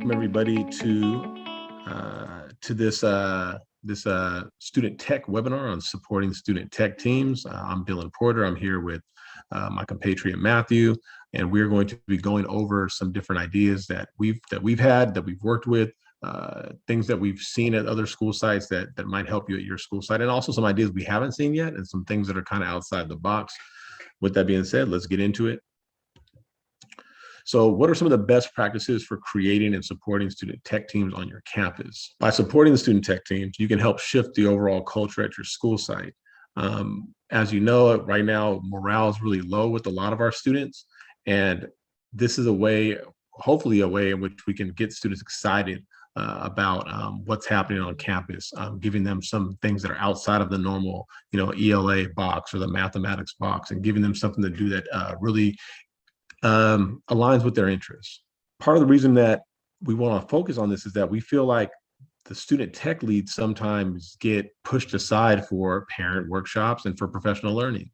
welcome everybody to this student tech webinar on supporting student tech teams. I'm Dylan Porter. I'm here with my compatriot Matthew, and we're going to be going over some different ideas that we've worked with, things that we've seen at other school sites that might help you at your school site, and also some ideas we haven't seen yet, and some things that are kind of outside the box. With that being said, let's get into it. So what are some of the best practices for creating and supporting student tech teams on your campus? By supporting the student tech teams, you can help shift the overall culture at your school site. As you know, right now, morale is really low with a lot of our students. And this is a way, hopefully a way in which we can get students excited about what's happening on campus, giving them some things that are outside of the normal, ELA box or the mathematics box, and giving them something to do that really aligns with their interests. Part of the reason that we want to focus on this is that we feel like the student tech leads sometimes get pushed aside for parent workshops and for professional learning.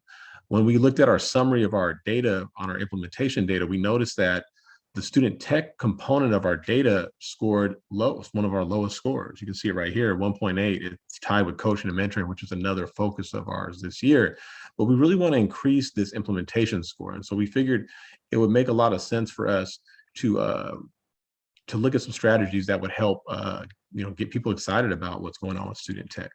When we looked at our summary of our data on our implementation data, we noticed that the student tech component of our data scored low, one of our lowest scores. You can see it right here, 1.8. It's tied with coaching and mentoring, which is another focus of ours this year. But we really want to increase this implementation score. And so we figured it would make a lot of sense for us to look at some strategies that would help get people excited about what's going on with student tech.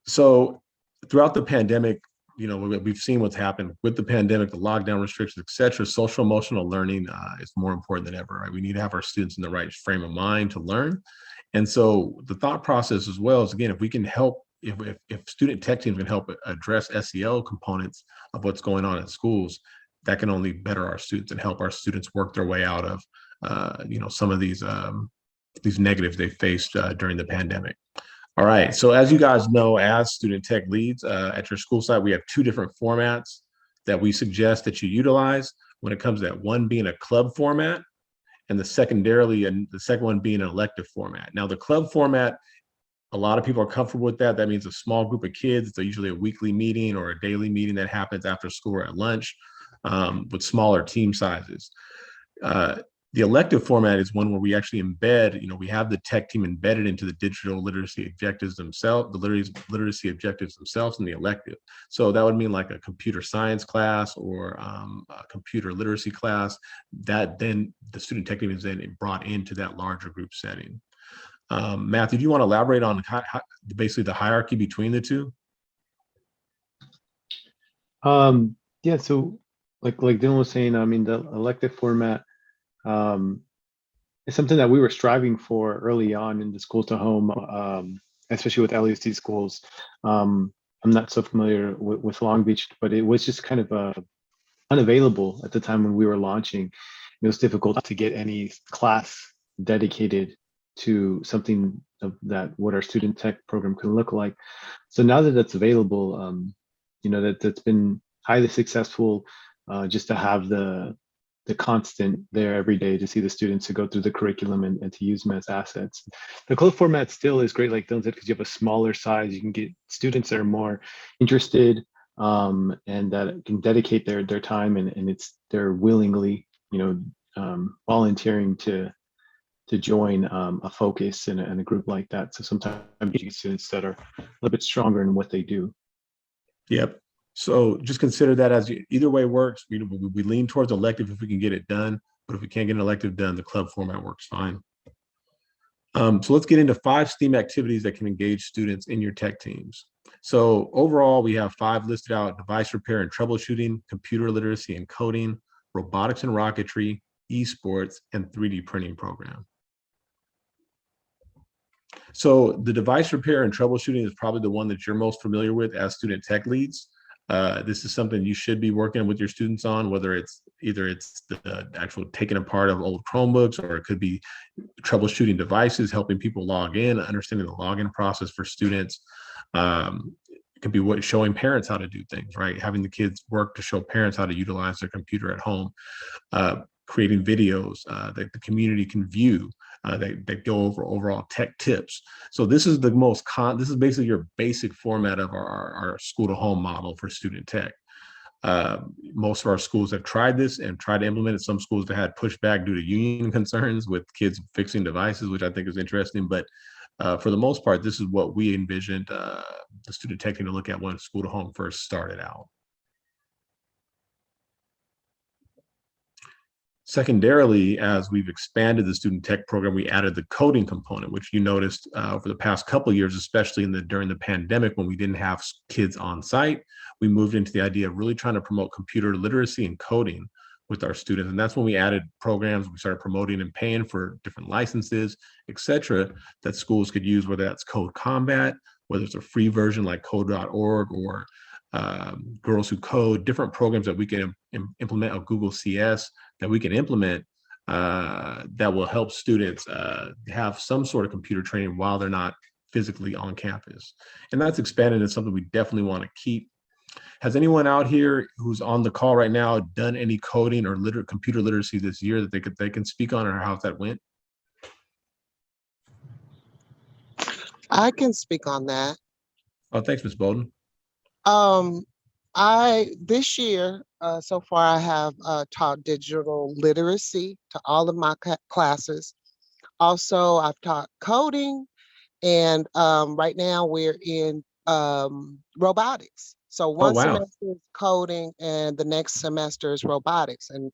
So throughout the pandemic, we've seen what's happened with the pandemic, the lockdown restrictions, et cetera. Social emotional learning is more important than ever, right? We need to have our students in the right frame of mind to learn. And so the thought process as well is, again, if we can help, if student tech teams can help address SEL components of what's going on at schools, that can only better our students and help our students work their way out of, some of these negatives they faced during the pandemic. All right, so as you guys know, as student tech leads at your school site, we have two different formats that we suggest that you utilize when it comes to that, one being a club format and the second one being an elective format. Now, the club format, a lot of people are comfortable with that. That means a small group of kids. It's usually a weekly meeting or a daily meeting that happens after school or at lunch with smaller team sizes. The elective format is one where we actually embed, we have the tech team embedded into the digital literacy objectives themselves, the literacy objectives themselves in the elective. So that would mean like a computer science class or a computer literacy class, that then the student tech team is then brought into that larger group setting. Matthew, do you want to elaborate on basically the hierarchy between the two? Yeah, so like Dylan was saying, I mean, the elective format, it's something that we were striving for early on in the school to home, especially with LUC schools. I'm not so familiar with Long Beach, but it was just kind of unavailable at the time when we were launching. It was difficult to get any class dedicated to something that what our student tech program can look like. So now that that's available, that's been highly successful, just to have the constant there every day to see the students to go through the curriculum and to use them as assets. The club format still is great, like Dylan said, because you have a smaller size. You can get students that are more interested and that can dedicate their time, and they're willingly, volunteering to join a focus and a group like that. So sometimes you get students that are a little bit stronger in what they do. Yep. So just consider that as either way works. We lean towards elective if we can get it done, but if we can't get an elective done, the club format works fine. So let's get into 5 STEAM activities that can engage students in your tech teams. So overall, we have 5 listed out: device repair and troubleshooting, computer literacy and coding, robotics and rocketry, esports, and 3D printing program. So the device repair and troubleshooting is probably the one that you're most familiar with as student tech leads. This is something you should be working with your students on, whether it's the actual taking apart of old Chromebooks, or it could be troubleshooting devices, helping people log in, understanding the login process for students. It could be showing parents how to do things, right? Having the kids work to show parents how to utilize their computer at home, creating videos that the community can view that go over overall tech tips. So this is this is basically your basic format of our school to home model for student tech. Most of our schools have tried this and tried to implement it. Some schools have had pushback due to union concerns with kids fixing devices, which I think is interesting. But for the most part, this is what we envisioned the student tech team to look at when school to home first started out. Secondarily, as we've expanded the student tech program, we added the coding component, which you noticed over the past couple of years, especially during the pandemic when we didn't have kids on site. We moved into the idea of really trying to promote computer literacy and coding with our students. And that's when we added programs. We started promoting and paying for different licenses, et cetera, that schools could use, whether that's Code Combat, whether it's a free version like code.org or Girls Who Code, different programs that we can implement of Google CS that we can implement that will help students have some sort of computer training while they're not physically on campus. And that's expanded into something we definitely want to keep. Has anyone out here who's on the call right now done any coding or computer literacy this year that they can speak on, or how that went? I can speak on that. Oh, thanks, Ms. Bolden. This year, so far I have taught digital literacy to all of my classes. Also, I've taught coding, and right now we're in robotics. So one wow. semester is coding and the next semester is robotics. And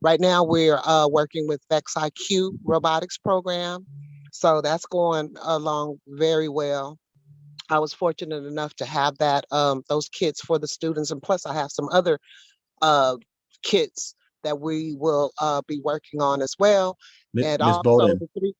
right now we're working with VexIQ robotics program. So that's going along very well. I was fortunate enough to have that those kits for the students, and plus I have some other kits that we will be working on as well. And Ms. also Bolden, the three,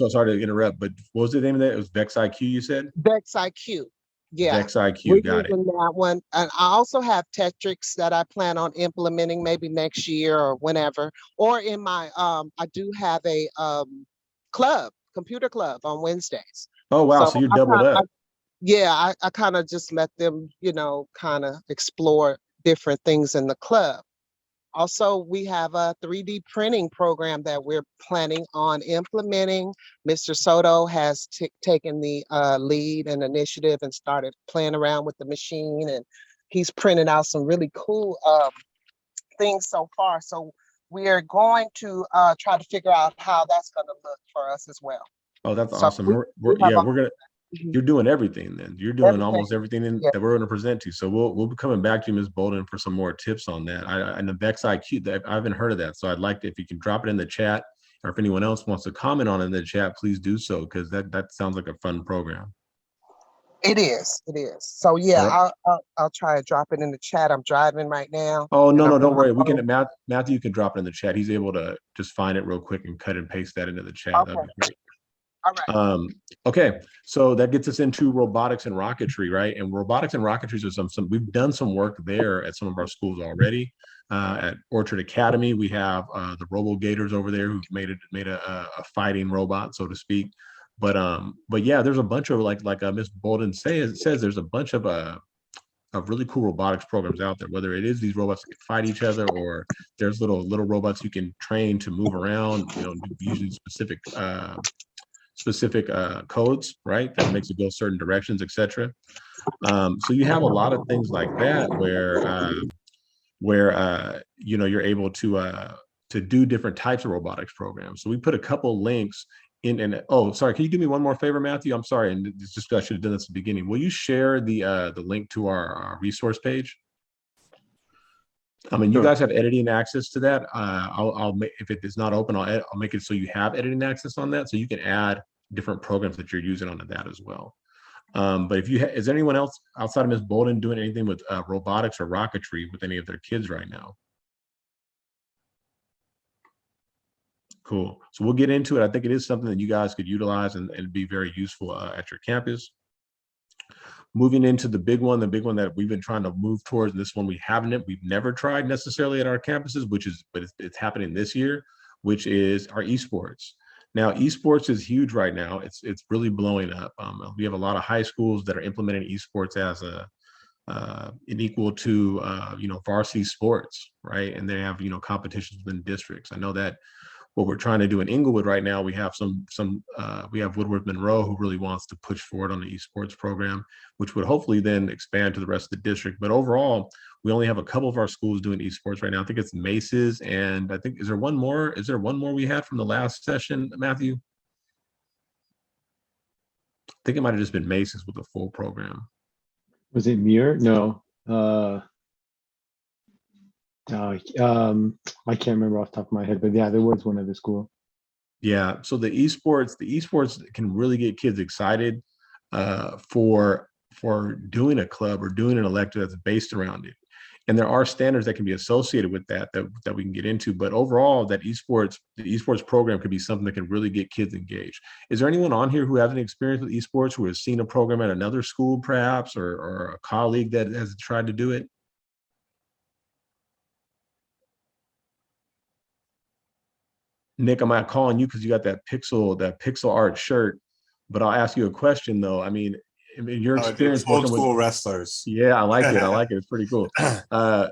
sorry to interrupt, but what was the name of that? It was VexIQ, you said? VexIQ. Yeah, VexIQ, we're got it. using that one. And I also have Tetrix that I plan on implementing maybe next year or whenever. Or in my I do have a computer club on Wednesdays. Oh wow, so you're doubled up. I kind of just let them, kind of explore different things in the club. Also, we have a 3D printing program that we're planning on implementing. Mr. Soto has taken the lead and initiative and started playing around with the machine, and he's printed out some really cool things so far. So we are going to try to figure out how that's going to look for us as well. Oh, that's So awesome. We're gonna. You're doing everything then. You're doing almost everything that we're going to present to you. So we'll be coming back to you, Ms. Bolden, for some more tips on that. And the VexIQ, I haven't heard of that. So I'd like to, if you can drop it in the chat, or if anyone else wants to comment on it in the chat, please do so, because that sounds like a fun program. It is. So yeah, right. I'll try to drop it in the chat. I'm driving right now. Oh no, don't worry. We can Matthew can drop it in the chat. He's able to just find it real quick and cut and paste that into the chat. Okay. That'd be great. All right. Okay, so that gets us into robotics and rocketry, right? And robotics and rocketry are we've done some work there at some of our schools already. At Orchard Academy, we have the Robo Gators over there who made a fighting robot, so to speak. But yeah, there's a bunch of like Ms. Bolden says there's a bunch of really cool robotics programs out there, whether it is these robots that can fight each other, or there's little robots you can train to move around, using specific codes, right? That makes it go certain directions, etc. So you have a lot of things like that where you're able to do different types of robotics programs. So we put a couple links in. And oh, sorry, can you do me one more favor, Matthew? I'm sorry, and it's just I should have done this at the beginning. Will you share the link to our resource page? I mean, you guys have editing access to that. I'll make, if it is not open, I'll make it so you have editing access on that, so you can add different programs that you're using onto that as well. But if is anyone else outside of Ms. Bolden doing anything with robotics or rocketry with any of their kids right now? Cool. So we'll get into it. I think it is something that you guys could utilize and be very useful at your campus. Moving into the big one that we've been trying to move towards, and this one we've never tried necessarily at our campuses, but it's happening this year, which is our esports. Now, esports is huge right now. It's really blowing up. We have a lot of high schools that are implementing esports as an equal to varsity sports, right? And they have competitions within districts. I know that what we're trying to do in Inglewood right now, we have we have Woodward Monroe who really wants to push forward on the esports program, which would hopefully then expand to the rest of the district. But overall, we only have a couple of our schools doing esports right now. I think it's Maces, and I think, is there one more? Is there one more we had from the last session, Matthew? I think it might have just been Maces with a full program. Was it Muir? No. I can't remember off the top of my head, but yeah, there was one at the school. Yeah, so the esports can really get kids excited for doing a club or doing an elective that's based around it. And there are standards that can be associated with that we can get into. But overall, the esports program could be something that can really get kids engaged. Is there anyone on here who has any experience with esports, who has seen a program at another school, perhaps, or a colleague that has tried to do it? Nick, I'm not calling you because you got that pixel art shirt, but I'll ask you a question though. I mean, in your experience, old school wrestlers. Yeah, I like it. I like it. It's pretty cool. But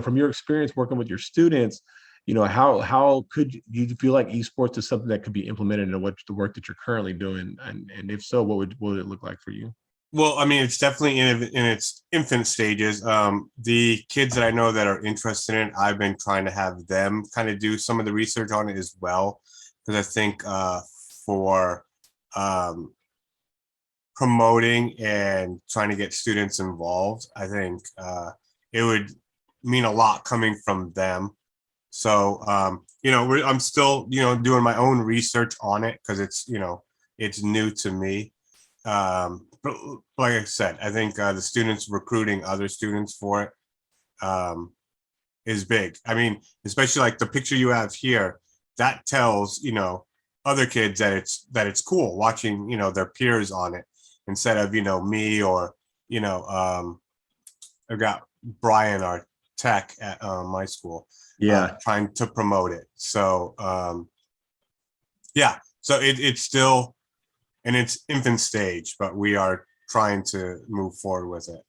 from your experience working with your students, how could you feel like esports is something that could be implemented in the work that you're currently doing, and if so, what would it look like for you? Well, I mean, it's definitely in its infant stages. The kids that I know that are interested in it, I've been trying to have them kind of do some of the research on it as well, because I think for promoting and trying to get students involved, I think it would mean a lot coming from them. So, I'm still, doing my own research on it because it's new to me. But like I said, I think the students recruiting other students for it is big. I mean, especially like the picture you have here, that tells, other kids that it's cool watching, their peers on it, instead of, me or, I've got Brian, our tech at my school, trying to promote it. So, so it's still in its infant stage, but we are trying to move forward with it.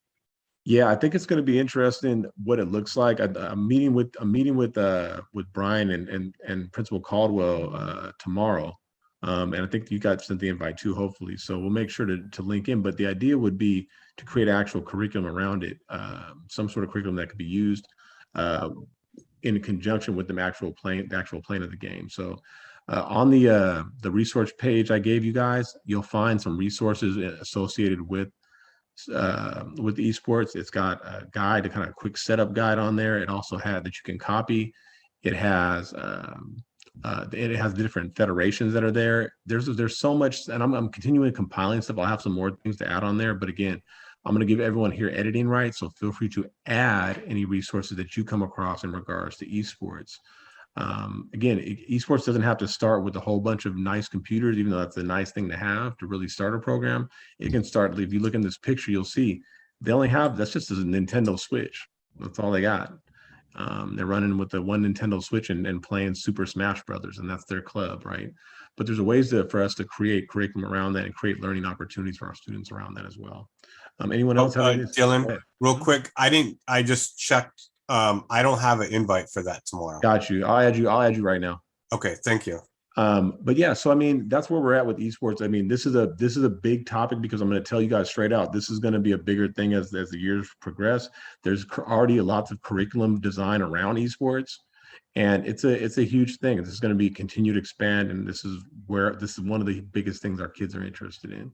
Yeah, I think it's going to be interesting what it looks like. I'm meeting with Brian and Principal Caldwell tomorrow, and I think you guys sent the invite too, hopefully. So we'll make sure to link in. But the idea would be to create actual curriculum around it, some sort of curriculum that could be used in conjunction with the actual playing of the game. So on the resource page I gave you guys, you'll find some resources associated with esports. It's got a guide, a kind of quick setup guide on there. It also had that you can copy. It has the different federations that are there. There's so much, and I'm continuing compiling stuff. I'll have some more things to add on there, but again, I'm going to give everyone here editing rights, so feel free to add any resources that you come across in regards to esports. Again, esports doesn't have to start with a whole bunch of nice computers, even though that's a nice thing to have to really start a program. It can start, if you look in this picture, you'll see they only have, that's just a Nintendo Switch. That's all they got. They're running with the one Nintendo Switch and playing Super Smash Brothers, and that's their club, right? But there's ways for us to create curriculum around that and create learning opportunities for our students around that as well. Anyone else? Dylan, real quick, I just checked. I don't have an invite for that tomorrow. Got you. I'll add you right now. Okay, thank you. But yeah, so I mean, that's where we're at with esports. I mean, this is a big topic because I'm going to tell you guys straight out, this is going to be a bigger thing as the years progress. There's already lots of curriculum design around esports, and it's a huge thing. This is going to be continued to expand, and this is one of the biggest things our kids are interested in.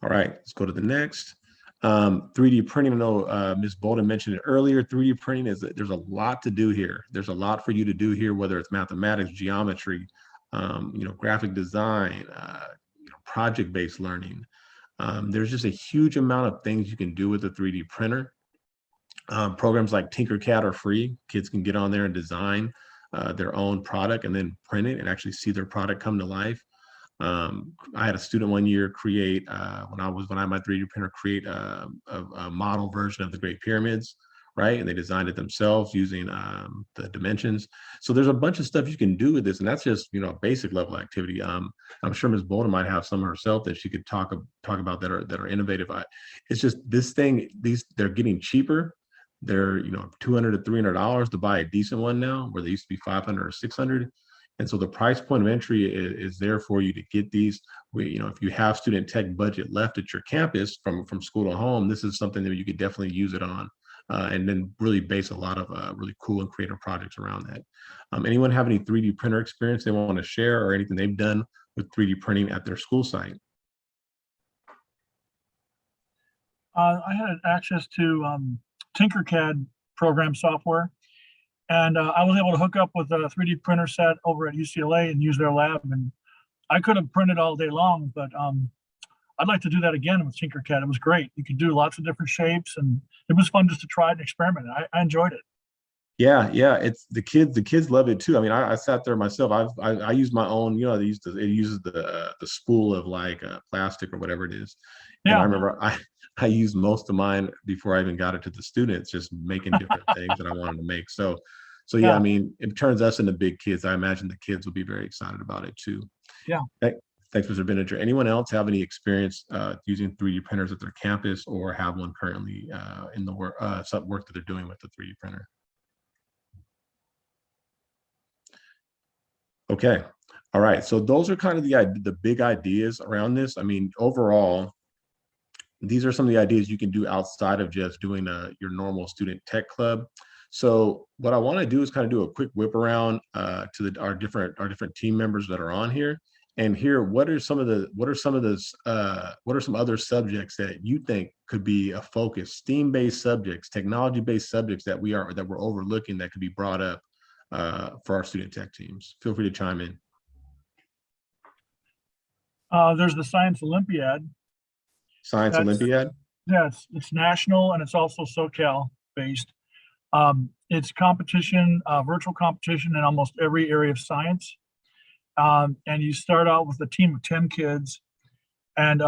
All right, let's go to the next. 3D printing. I know Ms. Bolden mentioned it earlier. 3D printing there's a lot to do here. There's a lot for you to do here, whether it's mathematics, geometry, graphic design, project-based learning. There's just a huge amount of things you can do with a 3D printer. Programs like Tinkercad are free. Kids can get on there and design their own product and then print it and actually see their product come to life. I had a student one year create when I had my 3D printer create a model version of the Great Pyramids, right? And they designed it themselves using the dimensions. So there's a bunch of stuff you can do with this, and that's just a basic level activity. I'm sure Ms. Bolden might have some herself that she could talk about that are innovative. It's just this thing. They're getting cheaper. They're, $200 to $300 to buy a decent one now, where they used to be 500 or 600. And so the price point of entry is there for you to get these. If you have student tech budget left at your campus from school to home, this is something that you could definitely use it on, and then really base a lot of really cool and creative projects around that. Anyone have any 3D printer experience they want to share, or anything they've done with 3D printing at their school site? I had access to Tinkercad program software, and I was able to hook up with a 3D printer set over at UCLA and use their lab. And I could have printed all day long, but I'd like to do that again with Tinkercad. It was great. You could do lots of different shapes, and it was fun just to try it and experiment. I enjoyed it. Yeah, it's the kids love it too. I mean, I sat there myself. I used my own, it uses the spool of like plastic or whatever it is. And Yeah. I remember I used most of mine before I even got it to the students, just making different things that I wanted to make. So yeah, Yeah. I mean, it turns us into big kids. I imagine the kids will be very excited about it too. Yeah. Thanks, Mr. Benninger. Anyone else have any experience using 3D printers at their campus, or have one currently in the work that they're doing with the 3D printer? Okay. All right. So those are kind of the big ideas around this. I mean, overall, these are some of the ideas you can do outside of just doing your normal student tech club. So what I want to do is kind of do a quick whip around to our different team members that are on here, and hear what are some other subjects that you think could be a focus, STEAM-based subjects, technology-based subjects that we're overlooking that could be brought up for our student tech teams. Feel free to chime in. There's the Science Olympiad. Science Olympiad? Yeah, it's national, and it's also SoCal based. It's competition, virtual competition in almost every area of science. And you start out with a team of 10 kids, and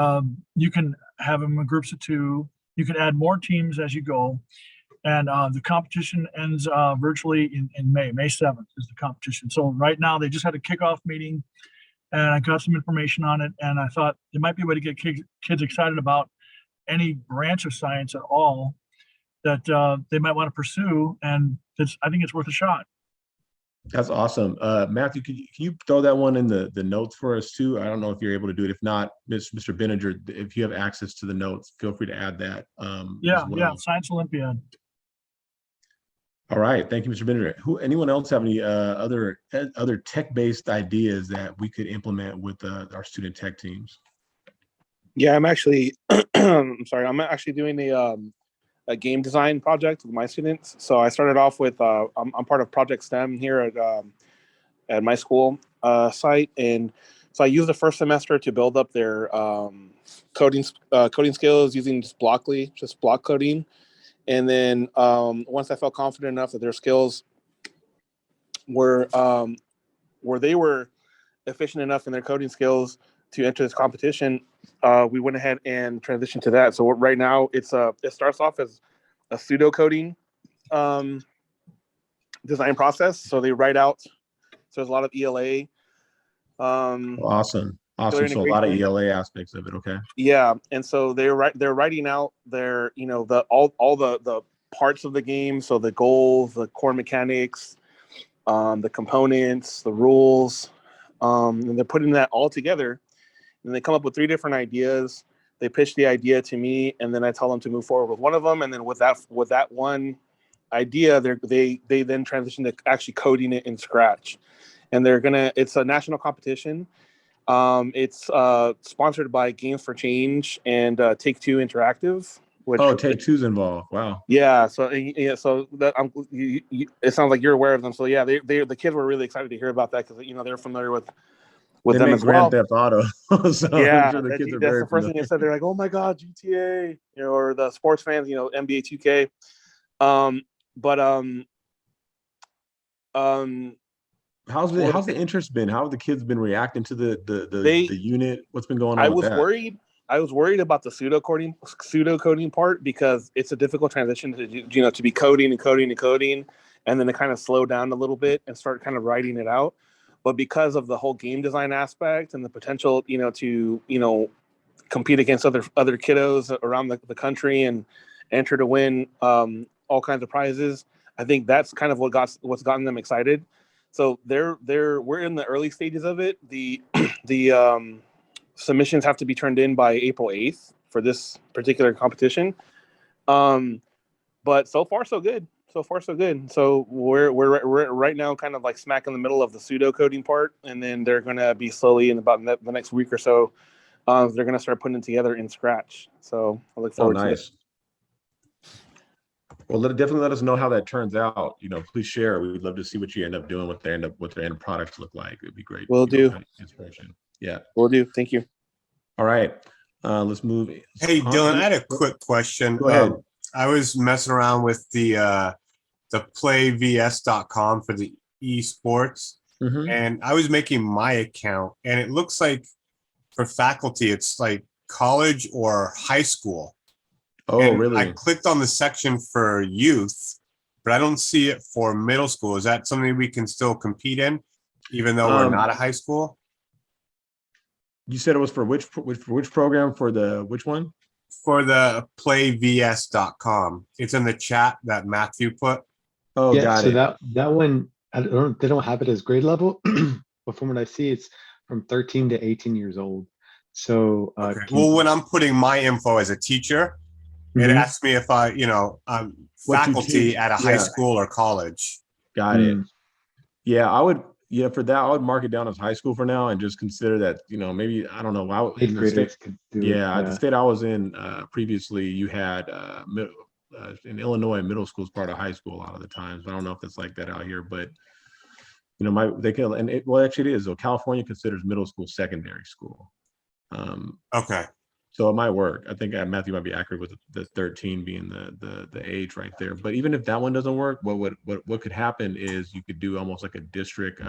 you can have them in groups of 2. You can add more teams as you go. And the competition ends virtually in May 7th is the competition. So right now they just had a kickoff meeting, and I got some information on it, and I thought it might be a way to get kids excited about any branch of science at all that they might want to pursue. And I think it's worth a shot. That's awesome. Matthew, can you throw that one in the notes for us too? I don't know if you're able to do it. If not, Mr. Benninger, if you have access to the notes, feel free to add that. Yeah, as well. yeah, Science Olympiad. All right, thank you, Mr. Benninger. Anyone else have any other tech-based ideas that we could implement with our student tech teams? Yeah, I'm actually, I'm sorry, I'm actually doing a game design project with my students. So I started off with, I'm part of Project STEM here at my school site. And so I used the first semester to build up their coding skills using just block coding. And then once I felt confident enough that their skills were they were efficient enough in their coding skills to enter this competition, we went ahead and transitioned to that. So right now it starts off as a pseudo coding design process. So they write out. So there's a lot of ELA. Awesome. So a lot of ELA aspects of it. Okay. Yeah, and so they're writing out their all the parts of the game. So the goals, the core mechanics, the components, the rules, and they're putting that all together. And they come up with 3 different ideas. They pitch the idea to me, and then I tell them to move forward with one of them. And then with that one idea, they then transition to actually coding it in Scratch. And it's a national competition. It's sponsored by Games for Change and Take-Two Interactive. Take-Two's involved. Wow. Yeah. So that it sounds like you're aware of them. So yeah, the kids were really excited to hear about that because they're familiar with them as well. Grand Theft Auto. So yeah, sure that's the first thing they said. They're like, "Oh my God, GTA!" Or the sports fans, NBA 2K. How's the interest been? How have the kids been reacting to the unit? What's been going on? I was worried about the pseudo coding part because it's a difficult transition to be coding, and then to kind of slow down a little bit and start kind of writing it out. But because of the whole game design aspect and the potential, to compete against other kiddos around the country and enter to win all kinds of prizes. I think that's kind of what's gotten them excited. So we're in the early stages of it. The submissions have to be turned in by April 8th for this particular competition. But so far so good. So far so good. So we're right now kind of like smack in the middle of the pseudo coding part, and then they're going to be slowly in about the next week or so. They're going to start putting it together in Scratch. So I look forward to it. Well, definitely let us know how that turns out. Please share. We'd love to see what you end up doing, what their end products look like. It'd be great. Will do. Inspiration. Yeah. Will do. Thank you. All right. Let's move. Hey, Dylan, I had a quick question. Go ahead. I was messing around with the playvs.com for the esports, and I was making my account, and it looks like for faculty, it's like college or high school. Oh, and really? I clicked on the section for youth, but I don't see it for middle school. Is that something we can still compete in, even though we're not a high school? You said it was for which program? For the which one? For the playvs.com. It's in the chat that Matthew put. Oh, Yeah, got so it. that one, they don't have it as grade level, but from what I see, it's from 13 to 18 years old. So Okay. Well, when I'm putting my info as a teacher, it asks me if I'm faculty at a high school or college. Got it. Yeah, I would. Yeah, for that, I would mark it down as high school for now, and just consider that. Maybe I don't know. Eighth graders could do it. At the state I was in previously, you had in Illinois, middle school is part of high school a lot of the times. I don't know if it's like that out here, but they can. And actually, it is. So California considers middle school secondary school. Okay. So it might work. I think Matthew might be accurate with the 13 being the age right there. But even if that one doesn't work, what could happen is you could do almost like a district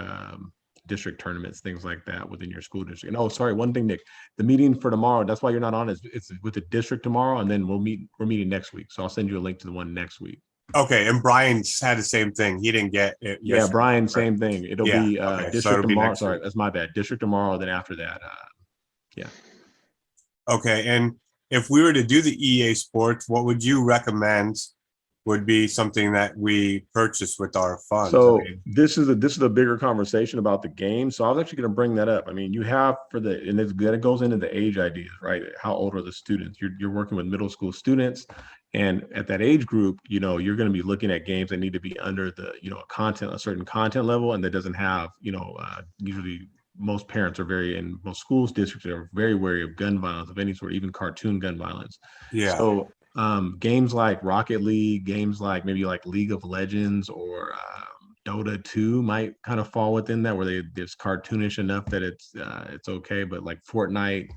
tournaments, things like that within your school district. And sorry, one thing, Nick, the meeting for tomorrow, that's why you're not on, it's with the district tomorrow, and then we're meeting next week. So I'll send you a link to the one next week. Okay, and Brian had the same thing. He didn't get it. Yeah, Brian, same thing. It'll be district tomorrow. Sorry, that's my bad. District tomorrow. Then after that, yeah. Okay, and if we were to do the EA Sports, what would you recommend would be something that we purchase with our funds? So this is a bigger conversation about the game. So I was actually going to bring that up. I mean, you have and it goes into the age ideas, right? How old are the students? You're working with middle school students, and at that age group, you're going to be looking at games that need to be under the a certain content level, and that doesn't have usually. Most parents and most schools districts are very wary of gun violence of any sort, even cartoon gun violence. Yeah. So games like Rocket League, games like maybe like League of Legends or Dota 2 might kind of fall within that, where it's cartoonish enough that it's okay. But like Fortnite,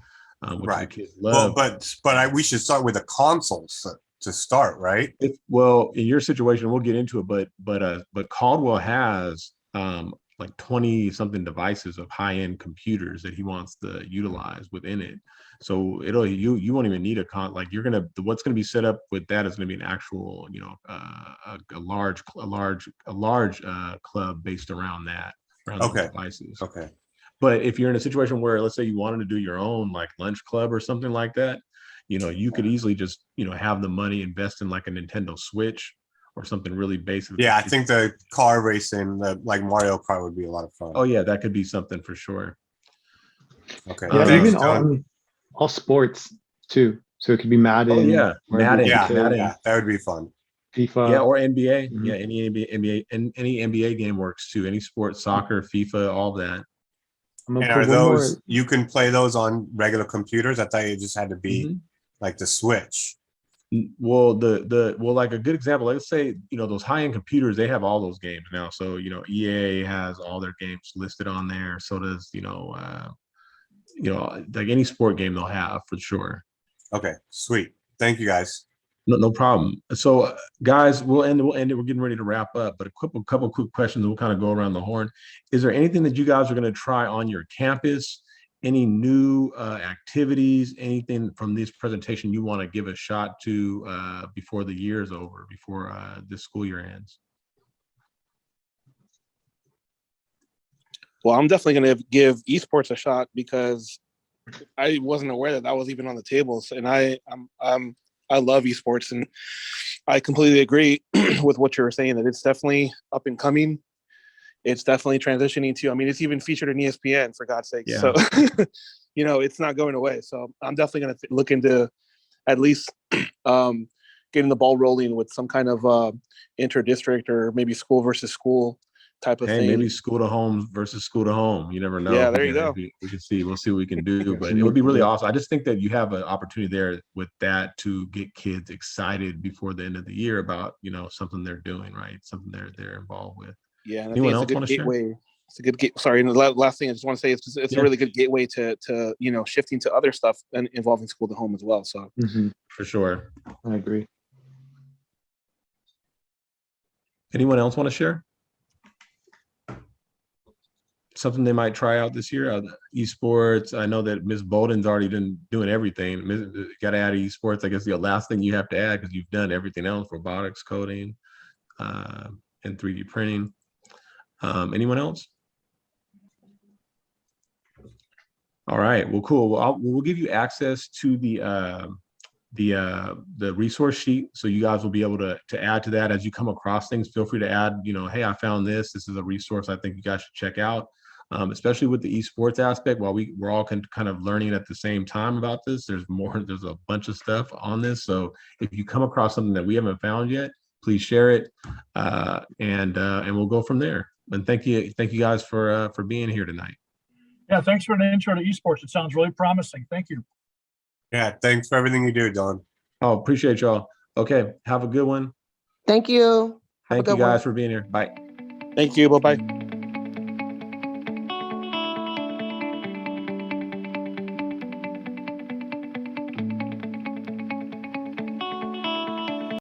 which the kids love. But we should start with the consoles to start, right? Well, in your situation, we'll get into it, but Caldwell has like 20 something devices of high-end computers that he wants to utilize within it. So you won't even need what's going to be set up with that is going to be an actual, a large club based around those devices. Okay. But if you're in a situation where, let's say you wanted to do your own like lunch club or something like that, you could easily just, have the money invest in like a Nintendo Switch or something really basic. Yeah, I think the car racing, like Mario Kart, would be a lot of fun. Oh yeah, that could be something for sure. Okay. Yeah, even all sports too. So it could be Madden. Oh yeah, Madden. Yeah, that would be fun. FIFA. Yeah, or NBA. Mm-hmm. Yeah, any NBA game works too. Any sport, soccer, FIFA, all that. And are those you can play those on regular computers? I thought it just had to be like the Switch. Well, like a good example, let's say, those high-end computers, they have all those games now. So, EA has all their games listed on there. So does, like any sport game they'll have for sure. Okay, sweet. Thank you guys. No problem. So guys, we'll end it. We're getting ready to wrap up, but a couple quick questions. We'll kind of go around the horn. Is there anything that you guys are going to try on your campus? Any new activities, anything from this presentation you want to give a shot to before the year is over, before this school year ends? Well, I'm definitely going to give esports a shot because I wasn't aware that was even on the tables, and I love esports, and I completely agree with what you were saying, that it's definitely up and coming. It's definitely transitioning to, I mean, it's even featured in ESPN, for God's sake. Yeah. So, it's not going away. So I'm definitely going to look into at least getting the ball rolling with some kind of inter-district or maybe school versus school type of Hey, thing. maybe school to home versus school to home. You never know. Yeah, there you go. We can see. We'll see what we can do. But it would be really awesome. I just think that you have an opportunity there with that to get kids excited before the end of the year about something they're doing, right? Something they're involved with. Yeah, and Anyone I else think want it's a to good share? gateway. It's a good sorry, and the last thing I just want to say is it's Yeah. a really good gateway to shifting to other stuff and involving school to home as well. So For sure. I agree. Anyone else want to share? Something they might try out this year? Esports. I know that Ms. Bolden's already been doing everything. Got to add esports. I guess the last thing you have to add, because you've done everything else: robotics, coding, and 3D printing. Anyone else? All right. Well, cool. Well, we'll give you access to the resource sheet, so you guys will be able to add to that as you come across things. Feel free to add. Hey, I found this. This is a resource I think you guys should check out. Especially with the esports aspect, while we're all kind of learning at the same time about this. There's a bunch of stuff on this. So if you come across something that we haven't found yet, please share it, and we'll go from there. And thank you guys for being here tonight. Yeah, thanks for the intro to esports. It sounds really promising. Thank you. Yeah, thanks for everything you do, Don. Oh, appreciate y'all. Okay, have a good one. Thank you. Have a Thank you good one. guys for being here. Bye. thank you. Bye-bye.